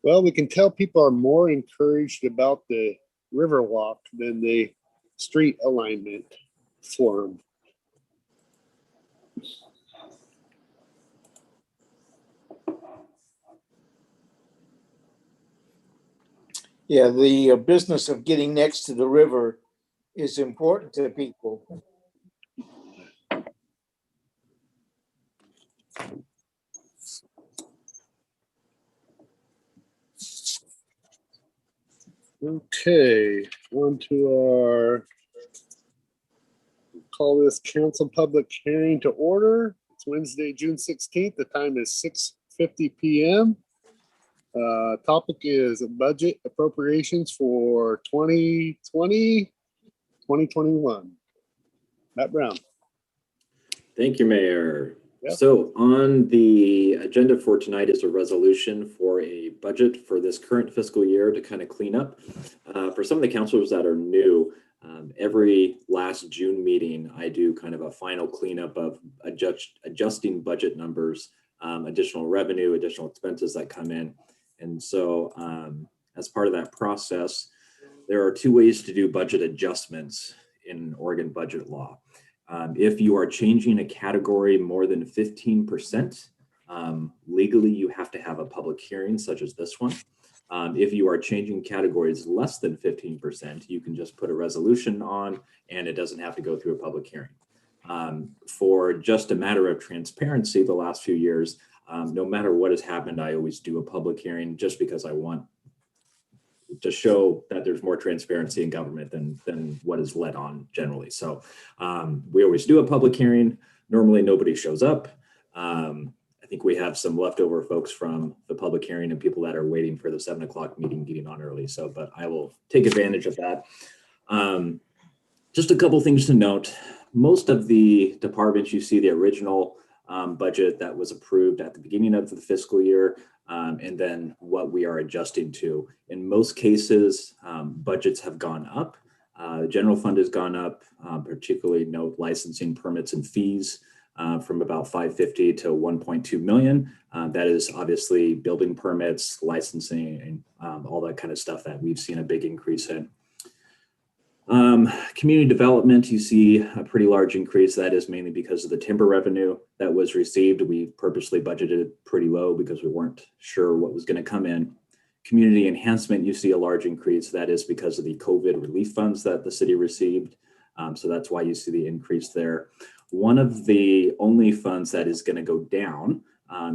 Well, we can tell people are more encouraged about the river walk than the street alignment forum. Yeah, the business of getting next to the river is important to people. Okay, on to our, call this council public hearing to order. It's Wednesday, June 16th. The time is 6:50 p.m. Topic is budget appropriations for 2020, 2021. Matt Brown. Thank you, Mayor. Yep. So on the agenda for tonight is a resolution for a budget for this current fiscal year to kind of clean up. For some of the councilors that are new, every last June meeting, I do kind of a final cleanup of adjusting budget numbers, additional revenue, additional expenses that come in. And so as part of that process, there are two ways to do budget adjustments in Oregon budget law. If you are changing a category more than 15%, legally you have to have a public hearing such as this one. If you are changing categories less than 15%, you can just put a resolution on and it doesn't have to go through a public hearing. For just a matter of transparency, the last few years, no matter what has happened, I always do a public hearing just because I want to show that there's more transparency in government than what is led on generally. So we always do a public hearing. Normally nobody shows up. I think we have some leftover folks from the public hearing and people that are waiting for the 7 o'clock meeting getting on early. So, but I will take advantage of that. Just a couple things to note. Most of the departments, you see the original budget that was approved at the beginning of the fiscal year, and then what we are adjusting to. In most cases, budgets have gone up. The general fund has gone up, particularly note licensing permits and fees from about 550 to 1.2 million. That is obviously building permits, licensing, and all that kind of stuff that we've seen a big increase in. Community development, you see a pretty large increase. That is mainly because of the timber revenue that was received. We purposely budgeted pretty low because we weren't sure what was going to come in. Community enhancement, you see a large increase. That is because of the COVID relief funds that the city received. So that's why you see the increase there. One of the only funds that is going to go down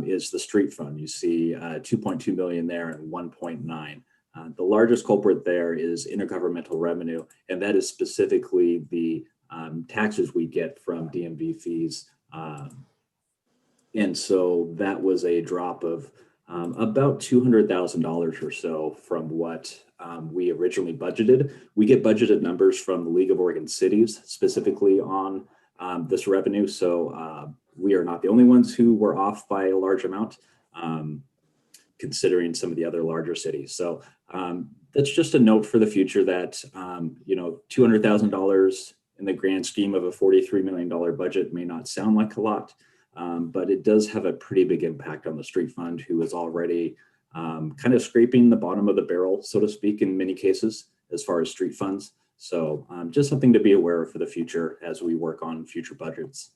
is the street fund. You see 2.2 million there and 1.9. The largest culprit there is intergovernmental revenue, and that is specifically the taxes we get from DMV fees. And so that was a drop of about $200,000 or so from what we originally budgeted. We get budgeted numbers from the League of Oregon Cities specifically on this revenue. So we are not the only ones who were off by a large amount, considering some of the other larger cities. So that's just a note for the future that, you know, $200,000 in the grand scheme of a $43 million budget may not sound like a lot, but it does have a pretty big impact on the street fund, who is already kind of scraping the bottom of the barrel, so to speak, in many cases, as far as street funds. So just something to be aware of for the future as we work on future budgets.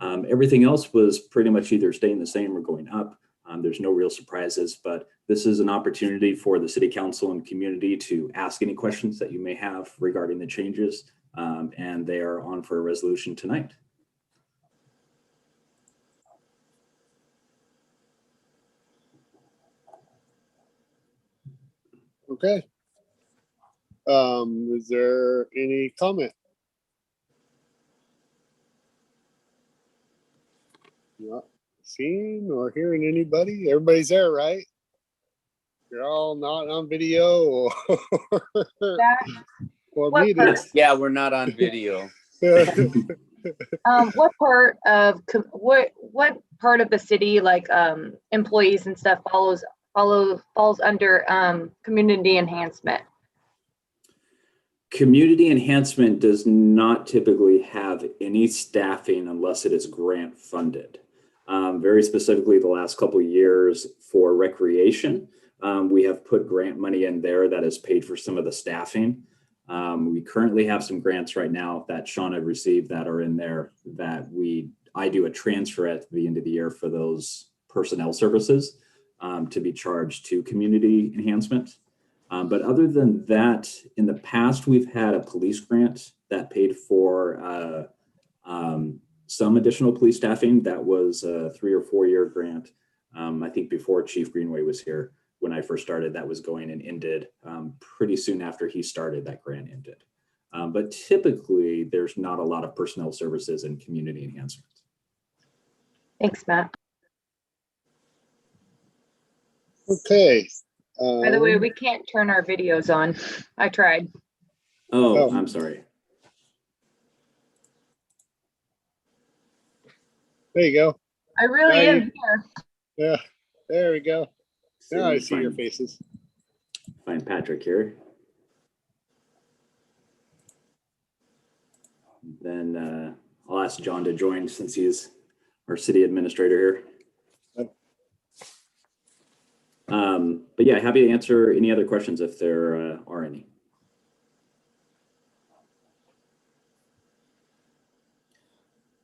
Everything else was pretty much either staying the same or going up. There's no real surprises, but this is an opportunity for the city council and community to ask any questions that you may have regarding the changes, and they are on for a resolution tonight. Okay. Is there any comment? Not seeing or hearing anybody. Everybody's there, right? You're all not on video or muted. Yeah, we're not on video. What part of the city, like employees and stuff, falls under community enhancement? Community enhancement does not typically have any staffing unless it is grant funded. Very specifically, the last couple of years for recreation, We have put grant money in there that has paid for some of the staffing. We currently have some grants right now that Shauna received that are in there that I do a transfer at the end of the year for those personnel services to be charged to community enhancement. But other than that, in the past, we've had a police grant that paid for some additional police staffing. That was a 3 or 4 year grant. I think before Chief Greenway was here, when I first started, that was going and ended pretty soon after he started, that grant ended. But typically there's not a lot of personnel services and community enhancement. Thanks, Matt. Okay. By the way, we can't turn our videos on. I tried. Oh, Oh. I'm sorry. There you go. I really Now am you- here. Yeah, there we go. Now I me see your find- faces. Find Patrick here. Then I'll ask John to join since he's our city administrator here. Yep. But yeah, happy to answer any other questions if there are any.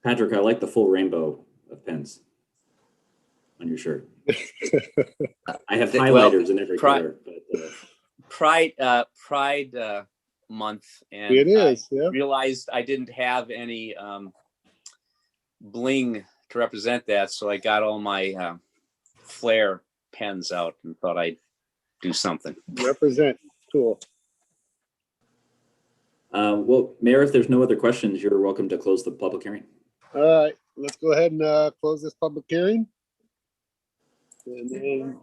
Patrick, I like the full rainbow of pens on your shirt. I have Well, highlighters in every color, but Pride month, and It is, I yeah. realized I didn't have any bling to represent that, so I got all my Flair pens out and thought I'd do something. Represent. Cool. well, Mayor, if there's no other questions, you're welcome to close the public hearing. All right, let's go ahead and close this public hearing. And then